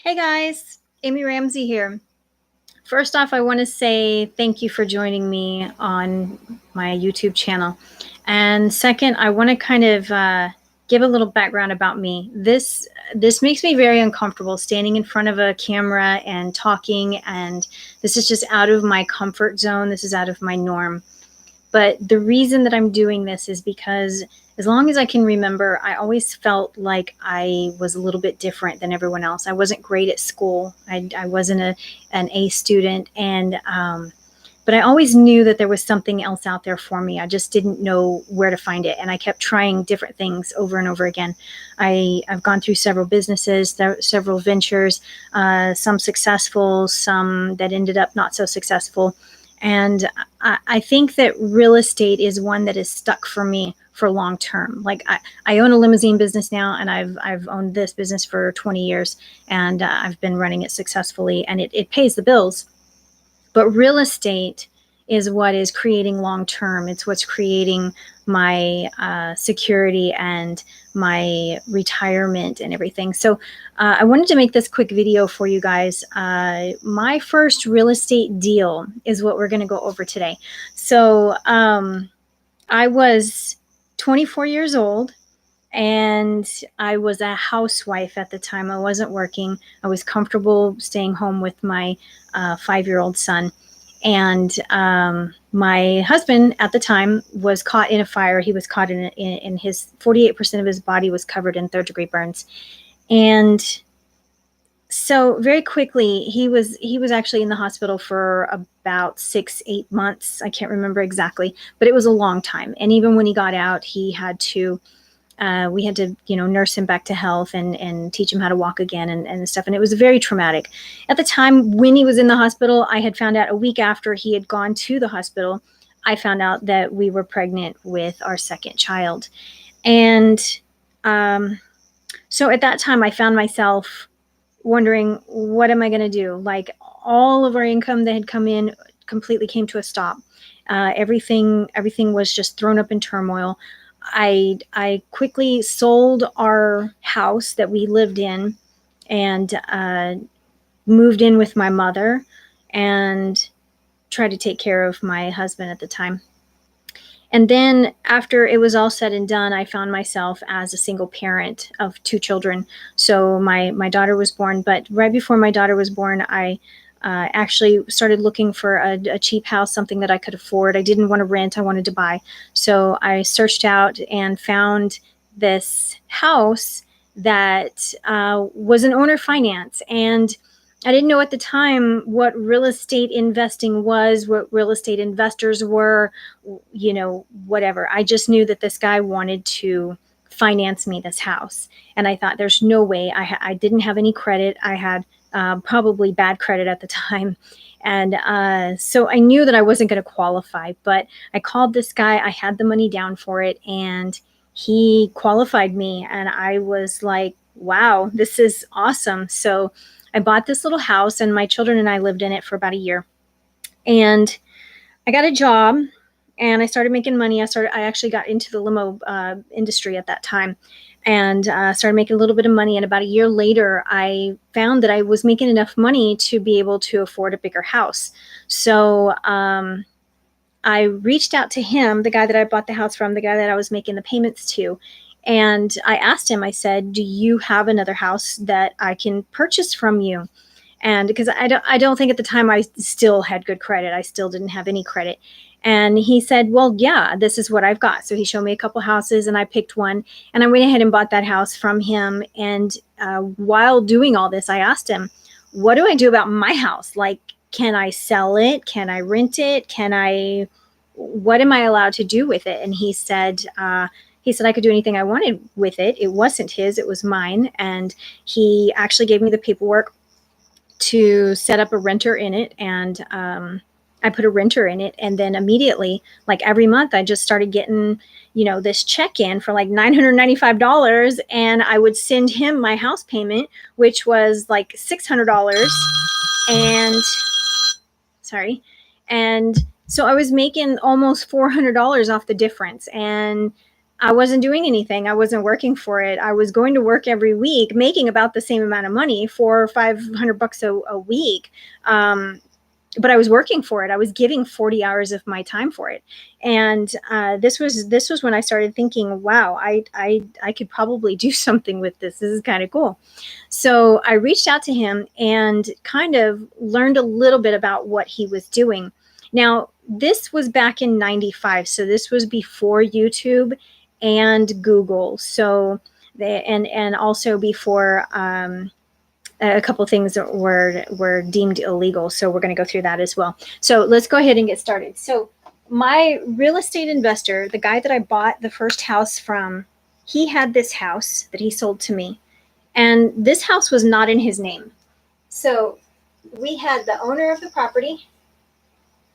Hey guys, Amy Ramsey here. First off, I want to say thank you for joining me on my YouTube channel. And second, I want to kind of give a little background about me. This makes me very uncomfortable standing in front of a camera and talking, and this is just out of my comfort zone. This is out of my norm. But the reason that I'm doing this is because as long as I can remember, I always felt like I was a little bit different than everyone else. I wasn't great at school. I wasn't an A student. But I always knew that there was something else out there for me. I just didn't know where to find it. And I kept trying different things over and over again. I've gone through several businesses, several ventures, some successful, some that ended up not so successful. And I think that real estate is one that is stuck for me for long term. Like I own a limousine business now, and I've owned this business for 20 years, and I've been running it successfully, and it pays the bills. But real estate is what is creating long term. It's what's creating my security and my retirement and everything. So I wanted to make this quick video for you guys. My first real estate deal is what we're going to go over today. So I was 24 years old, and I was a housewife at the time. I wasn't working. I was comfortable staying home with my 5-year-old son. And my husband at the time was caught in a fire. He was caught in his 48% of his body was covered in third-degree burns. And so very quickly, he was actually in the hospital for about 6-8 months. I can't remember exactly, but it was a long time. And even when he got out, we had to nurse him back to health and teach him how to walk again and stuff. And it was very traumatic. At the time when he was in the hospital, I had found out a week after he had gone to the hospital, I found out that we were pregnant with our second child. And so at that time, I found myself wondering, what am I going to do? Like, all of our income that had come in completely came to a stop. Everything was just thrown up in turmoil. I quickly sold our house that we lived in and moved in with my mother and tried to take care of my husband at the time. And then after it was all said and done, I found myself as a single parent of 2 children. So my daughter was born, but right before my daughter was born, I actually started looking for a cheap house, something that I could afford. I didn't want to rent, I wanted to buy. So I searched out and found this house that was an owner finance. And I didn't know at the time what real estate investing was, what real estate investors were, whatever. I just knew that this guy wanted to finance me this house. And I thought, there's no way. I didn't have any credit. I had probably bad credit at the time. And so I knew that I wasn't going to qualify, but I called this guy. I had the money down for it, and he qualified me. And I was like, wow, this is awesome. So I bought this little house, and my children and I lived in it for about a year. And I got a job, and I started making money. I actually got into the limo industry at that time, and started making a little bit of money. And about a year later, I found that I was making enough money to be able to afford a bigger house. So I reached out to him, the guy that I bought the house from, the guy that I was making the payments to. And I asked him, I said, do you have another house that I can purchase from you? And because I don't think at the time I still had good credit. I still didn't have any credit. And he said, well, yeah, this is what I've got. So he showed me a couple houses, and I picked one, and I went ahead and bought that house from him. And while doing all this, I asked him, what do I do about my house? Like, can I sell it? Can I rent it? What am I allowed to do with it? And he said I could do anything I wanted with it. It wasn't his, it was mine. And he actually gave me the paperwork to set up a renter in it. And I put a renter in it. And then immediately, like every month, I just started getting, this check in for like $995. And I would send him my house payment, which was like $600. And sorry. And so I was making almost $400 off the difference. And I wasn't doing anything. I wasn't working for it. I was going to work every week, making about the same amount of money, $400 or $500 a week. But I was working for it. I was giving 40 hours of my time for it. And this was when I started thinking, wow, I could probably do something with this. This is kind of cool. So I reached out to him and kind of learned a little bit about what he was doing. Now, this was back in 95. So this was before YouTube and Google. So and also before a couple things that were deemed illegal. So we're going to go through that as well. So let's go ahead and get started. So my real estate investor, the guy that I bought the first house from, he had this house that he sold to me. And this house was not in his name. So we had the owner of the property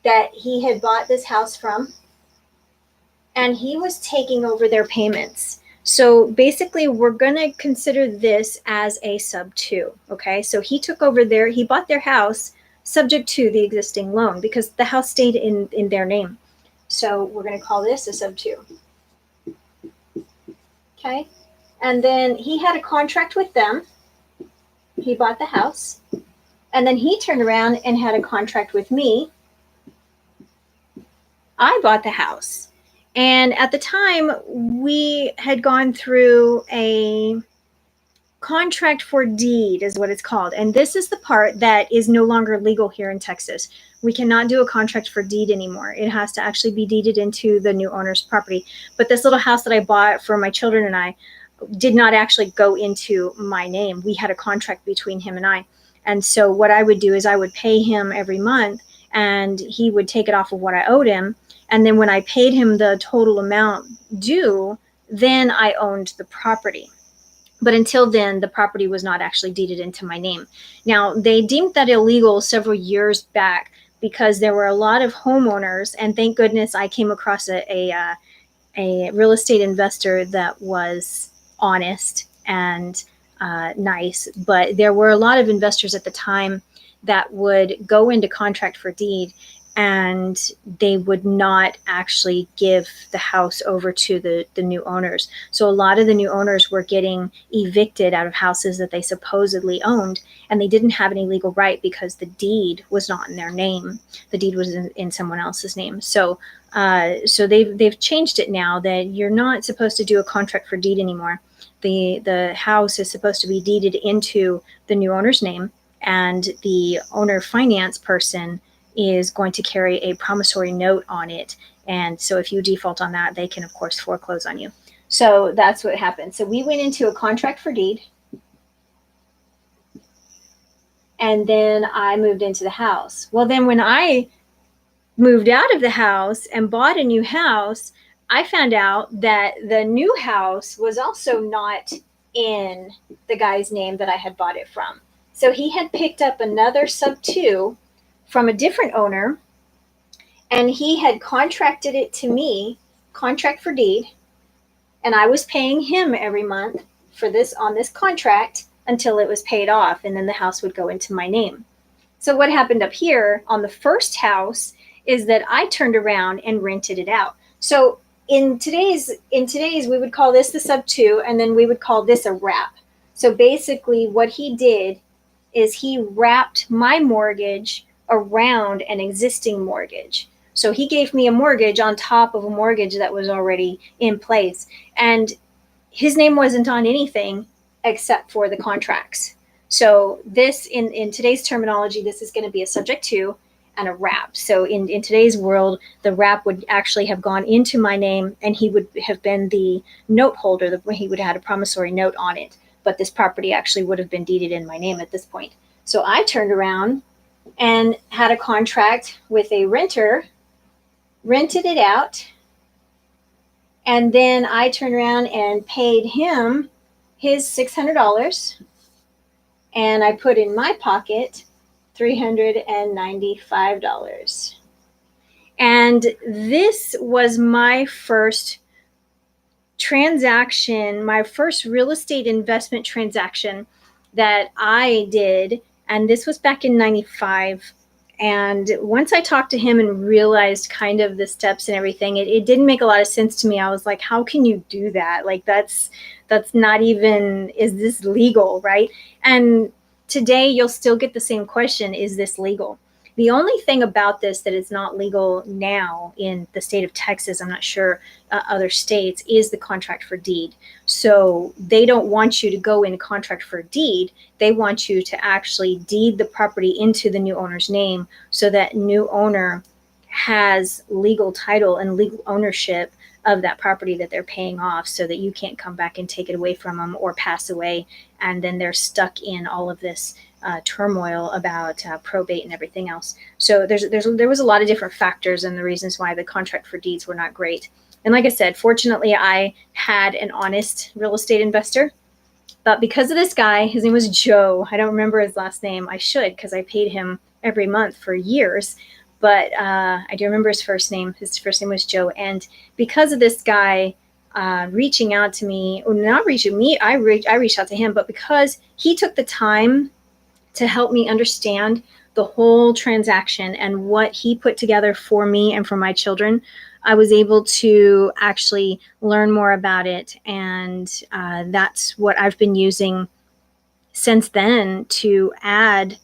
that he had bought this house from, and he was taking over their payments. So basically, we're going to consider this as a sub two. Okay. So he took over he bought their house subject to the existing loan because the house stayed in their name. So we're going to call this a sub two. Okay. And then he had a contract with them. He bought the house. And then he turned around and had a contract with me. I bought the house. And at the time, we had gone through a contract for deed, is what it's called. And this is the part that is no longer legal here in Texas. We cannot do a contract for deed anymore. It has to actually be deeded into the new owner's property. But this little house that I bought for my children and I did not actually go into my name. We had a contract between him and I. And so what I would do is I would pay him every month and he would take it off of what I owed him. And then when I paid him the total amount due, then I owned the property. But until then, the property was not actually deeded into my name. Now, they deemed that illegal several years back because there were a lot of homeowners, and thank goodness I came across a real estate investor that was honest and nice. But there were a lot of investors at the time that would go into contract for deed and they would not actually give the house over to the new owners. So a lot of the new owners were getting evicted out of houses that they supposedly owned, and they didn't have any legal right because the deed was not in their name. The deed was in someone else's name. So they've changed it now that you're not supposed to do a contract for deed anymore. The house is supposed to be deeded into the new owner's name, and the owner finance person is going to carry a promissory note on it. And so if you default on that, they can, of course, foreclose on you. So that's what happened. So we went into a contract for deed. And then I moved into the house. Well, then when I moved out of the house and bought a new house, I found out that the new house was also not in the guy's name that I had bought it from. So he had picked up another sub two from a different owner, and he had contracted it to me, contract for deed, and I was paying him every month for this on this contract until it was paid off, and then the house would go into my name. So what happened up here on the first house is that I turned around and rented it out. So in today's we would call this the sub two, and then we would call this a wrap. So basically what he did is he wrapped my mortgage around an existing mortgage. So he gave me a mortgage on top of a mortgage that was already in place. And his name wasn't on anything except for the contracts. So this, in today's terminology, this is going to be a subject to and a wrap. So in today's world, the wrap would actually have gone into my name and he would have been the note holder. He would have had a promissory note on it. But this property actually would have been deeded in my name at this point. So I turned around and had a contract with a renter, rented it out, and then I turned around and paid him his $600, and I put in my pocket $395. And this was my first transaction, my first real estate investment transaction that I did. And this was back in 95. And once I talked to him and realized kind of the steps and everything, it didn't make a lot of sense to me. I was like, how can you do that? Like, that's not even, is this legal, right? And today you'll still get the same question, is this legal? The only thing about this that is not legal now in the state of Texas, I'm not sure other states, is the contract for deed. So they don't want you to go in contract for deed. They want you to actually deed the property into the new owner's name, so that new owner has legal title and legal ownership of that property that they're paying off, so that you can't come back and take it away from them or pass away, and then they're stuck in all of this turmoil about probate and everything else. So there was a lot of different factors and the reasons why the contract for deeds were not great. And like I said, fortunately, I had an honest real estate investor. But because of this guy, his name was Joe. I don't remember his last name. I should, because I paid him every month for years. But I do remember his first name. His first name was Joe. And because of this guy reaching out to me, or not reaching me, I reached out to him. But because he took the time to help me understand the whole transaction and what he put together for me and for my children, I was able to actually learn more about it. And that's what I've been using since then to add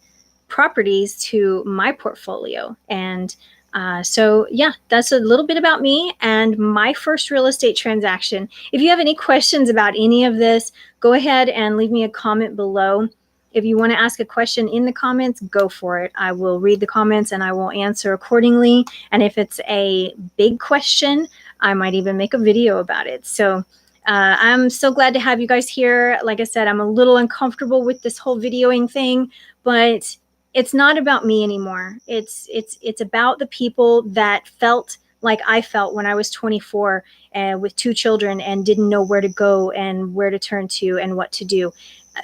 properties to my portfolio. And so, yeah, that's a little bit about me and my first real estate transaction. If you have any questions about any of this, go ahead and leave me a comment below. If you want to ask a question in the comments, go for it. I will read the comments and I will answer accordingly. And if it's a big question, I might even make a video about it. So I'm so glad to have you guys here. Like I said, I'm a little uncomfortable with this whole videoing thing, but it's not about me anymore. It's about the people that felt like I felt when I was 24 with 2 children and didn't know where to go and where to turn to and what to do.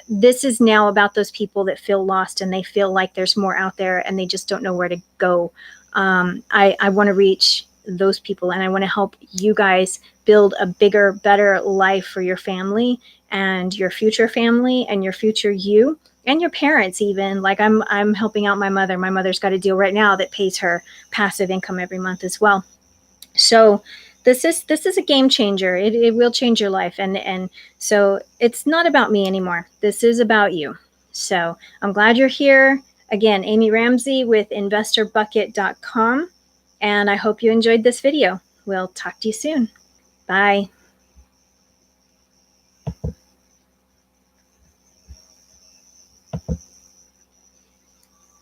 This is now about those people that feel lost and they feel like there's more out there and they just don't know where to go. I want to reach those people and I want to help you guys build a bigger, better life for your family and your future family and your future you and your parents. Even like I'm helping out my mother. My mother's got a deal right now that pays her passive income every month as well. So this is a game changer. It will change your life. And so it's not about me anymore. This is about you. So I'm glad you're here. Again, Amy Ramsey with investorbucket.com. And I hope you enjoyed this video. We'll talk to you soon. Bye.